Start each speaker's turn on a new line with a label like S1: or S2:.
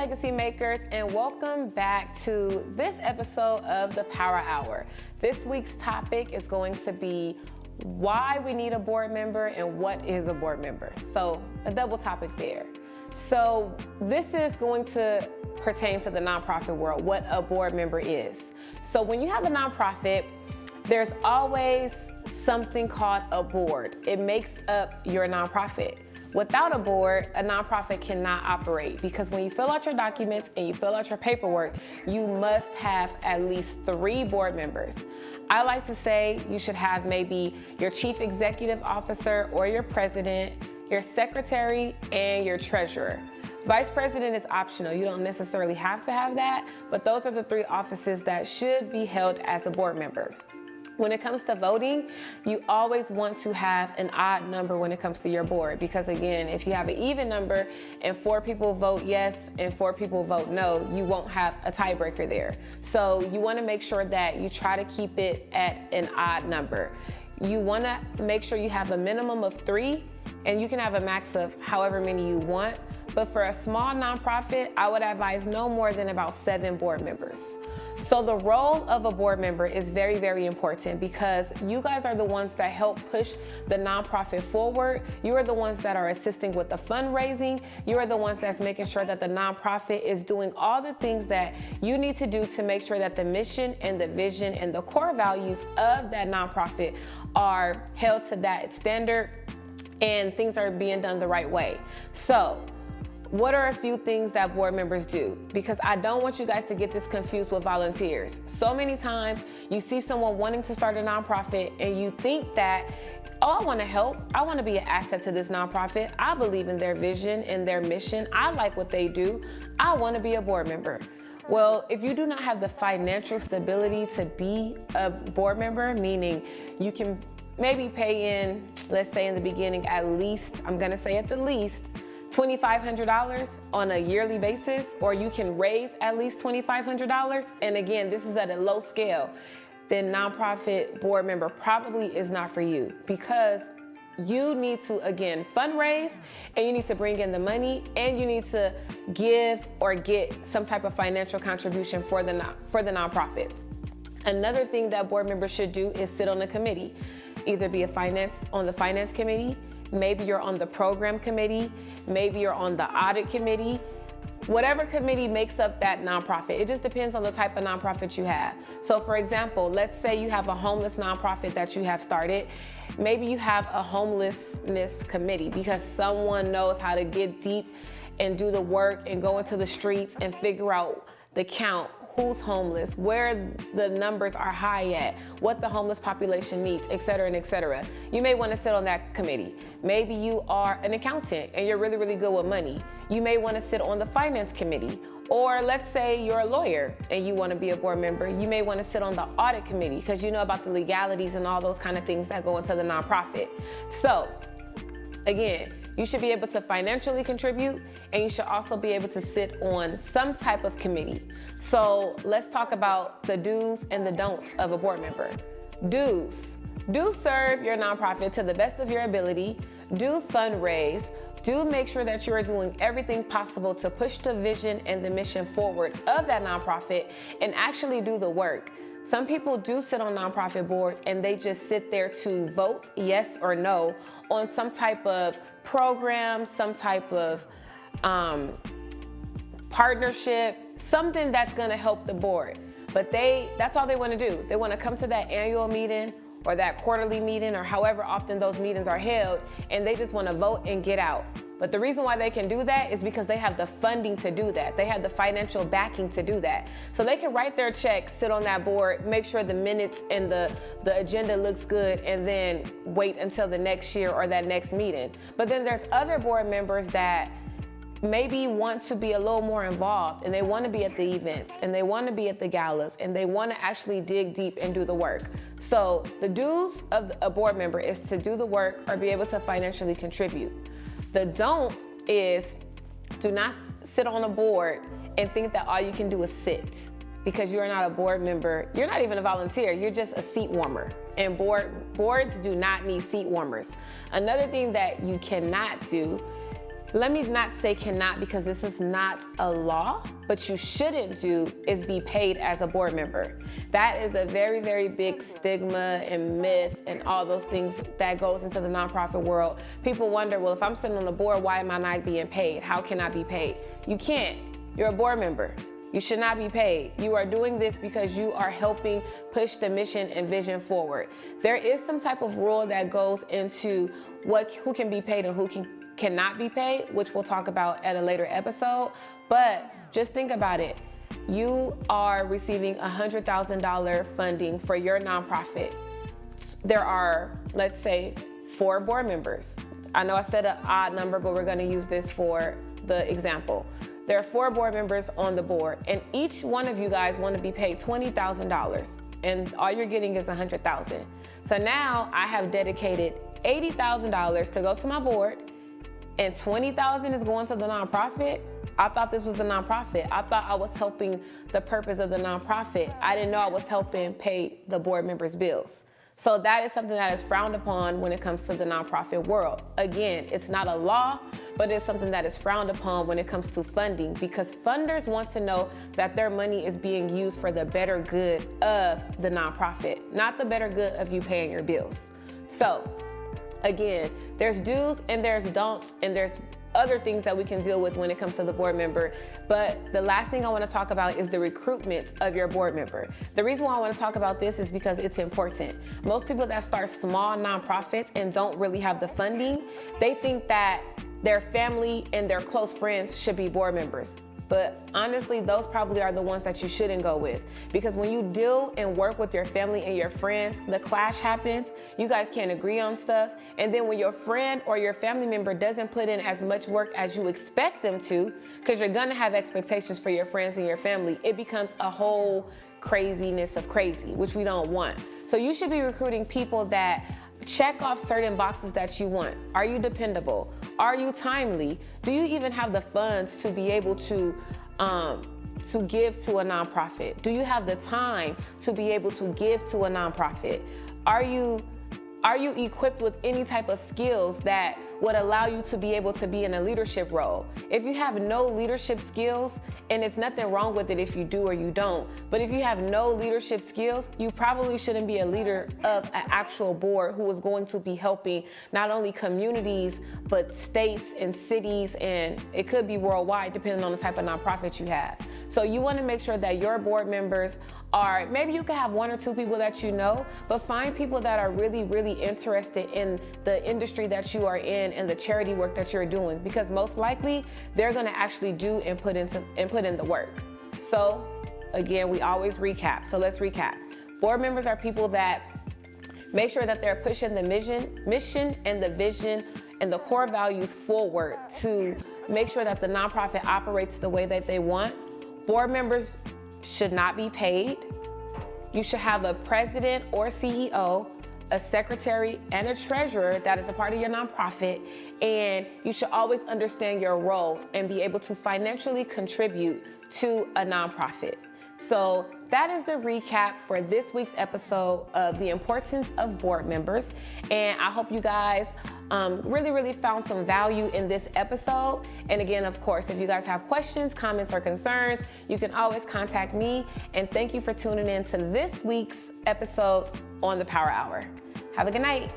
S1: Legacy Makers, and welcome back to this episode of the Power Hour. This week's topic is going to be why we need a board member and what is a board member. So a double topic there. So this is going to pertain to the nonprofit world, what a board member is. So when you have a nonprofit, there's always something called a board. It makes up your nonprofit. Without a board, a nonprofit cannot operate, because when you fill out your documents and you fill out your paperwork, you must have at least 3 board members. I like to say you should have maybe your chief executive officer or your president, your secretary, and your treasurer. Vice president is optional. You don't necessarily have to have that, but those are the 3 offices that should be held as a board member. When it comes to voting, you always want to have an odd number when it comes to your board, because again, if you have an even number and 4 people vote yes and 4 people vote no, you won't have a tiebreaker there. So you want to make sure that you try to keep it at an odd number. You want to make sure you have a minimum of 3, and you can have a max of however many you want. But for a small nonprofit, I would advise no more than about 7 board members. So the role of a board member is very, very important, because you guys are the ones that help push the nonprofit forward. You are the ones that are assisting with the fundraising. You are the ones that's making sure that the nonprofit is doing all the things that you need to do to make sure that the mission and the vision and the core values of that nonprofit are held to that standard and things are being done the right way. So what are a few things that board members do? Because I don't want you guys to get this confused with volunteers. So many times you see someone wanting to start a nonprofit and you think that, oh, I want to help. I want to be an asset to this nonprofit. I believe in their vision and their mission. I like what they do. I want to be a board member. Well, if you do not have the financial stability to be a board member, meaning you can maybe pay in, let's say in the beginning, at least, I'm going to say at the least, $2,500 on a yearly basis, or you can raise at least $2,500, and again, this is at a low scale, then nonprofit board member probably is not for you, because you need to, again, fundraise, and you need to bring in the money, and you need to give or get some type of financial contribution for the nonprofit. Another thing that board members should do is sit on a committee, either be on the finance committee, maybe you're on the program committee, maybe you're on the audit committee, whatever committee makes up that nonprofit. It just depends on the type of nonprofit you have. So for example, let's say you have a homeless nonprofit that you have started. Maybe you have a homelessness committee, because someone knows how to get deep and do the work and go into the streets and figure out the count, who's homeless, where the numbers are high at, what the homeless population needs, et cetera, and et cetera. You may want to sit on that committee. Maybe you are an accountant and you're really, really good with money. You may want to sit on the finance committee. Or let's say you're a lawyer and you want to be a board member. You may want to sit on the audit committee, because you know about the legalities and all those kind of things that go into the nonprofit. So again, you should be able to financially contribute, and you should also be able to sit on some type of committee. So let's talk about the do's and the don'ts of a board member. Do's. Do serve your nonprofit to the best of your ability. Do fundraise. Do make sure that you are doing everything possible to push the vision and the mission forward of that nonprofit, and actually do the work. Some people do sit on nonprofit boards and they just sit there to vote yes or no on some type of program, some type of partnership, something that's going to help the board. But that's all they want to do. They want to come to that annual meeting or that quarterly meeting, or however often those meetings are held, and they just want to vote and get out. But the reason why they can do that is because they have the funding to do that. They have the financial backing to do that. So they can write their check, sit on that board, make sure the minutes and the agenda looks good, and then wait until the next year or that next meeting. But then there's other board members that maybe want to be a little more involved, and they want to be at the events, and they want to be at the galas, and they want to actually dig deep and do the work. So the do's of a board member is to do the work or be able to financially contribute. The don't is, do not sit on a board and think that all you can do is sit, because you are not a board member. You're not even a volunteer. You're just a seat warmer. And boards do not need seat warmers. Another thing that you cannot do let me not say cannot, because this is not a law, but you shouldn't do is be paid as a board member. That is a very, very big stigma and myth and all those things that goes into the nonprofit world. People wonder, well, if I'm sitting on the board, why am I not being paid? How can I be paid? You can't. You're a board member. You should not be paid. You are doing this because you are helping push the mission and vision forward. There is some type of rule that goes into who can be paid and who cannot be paid, which we'll talk about at a later episode. But just think about it. You are receiving $100,000 funding for your nonprofit. There are, let's say, 4 board members. I know I said an odd number, but we're going to use this for the example. There are 4 board members on the board, and each one of you guys want to be paid $20,000, and all you're getting is $100,000. So now I have dedicated $80,000 to go to my board, and $20,000 is going to the nonprofit. I thought this was a nonprofit. I thought I was helping the purpose of the nonprofit. I didn't know I was helping pay the board members' bills. So that is something that is frowned upon when it comes to the nonprofit world. Again, it's not a law, but it's something that is frowned upon when it comes to funding, because funders want to know that their money is being used for the better good of the nonprofit, not the better good of you paying your bills. So again, there's do's and there's don'ts, and there's other things that we can deal with when it comes to the board member. But the last thing I want to talk about is the recruitment of your board member. The reason why I want to talk about this is because it's important. Most people that start small nonprofits and don't really have the funding, they think that their family and their close friends should be board members. But honestly, those probably are the ones that you shouldn't go with, because when you deal and work with your family and your friends, the clash happens. You guys can't agree on stuff. And then when your friend or your family member doesn't put in as much work as you expect them to, because you're gonna have expectations for your friends and your family, it becomes a whole craziness of crazy, which we don't want. So you should be recruiting people that check off certain boxes that you want. Are you dependable? Are you timely? Do you even have the funds to be able to give to a nonprofit? Do you have the time to be able to give to a nonprofit? Are you equipped with any type of skills that would allow you to be able to be in a leadership role? If you have no leadership skills, and it's nothing wrong with it if you do or you don't, but if you have no leadership skills, you probably shouldn't be a leader of an actual board who is going to be helping not only communities, but states and cities, and it could be worldwide depending on the type of nonprofit you have. So you want to make sure that your board members are, maybe you can have 1 or 2 people that you know, but find people that are really, really interested in the industry that you are in and the charity work that you're doing, because most likely they're going to actually do and put in the work. So again, we always recap. So let's recap. Board members are people that make sure that they're pushing the mission and the vision and the core values forward to make sure that the nonprofit operates the way that they want. Board members should not be paid. You should have a president or CEO, a secretary, and a treasurer that is a part of your nonprofit, and you should always understand your roles and be able to financially contribute to a nonprofit. So that is the recap for this week's episode of the importance of board members, and I hope you guys really found some value in this episode. And again, of course, if you guys have questions, comments, or concerns, you can always contact me. And thank you for tuning in to this week's episode on the Power Hour. Have a good night.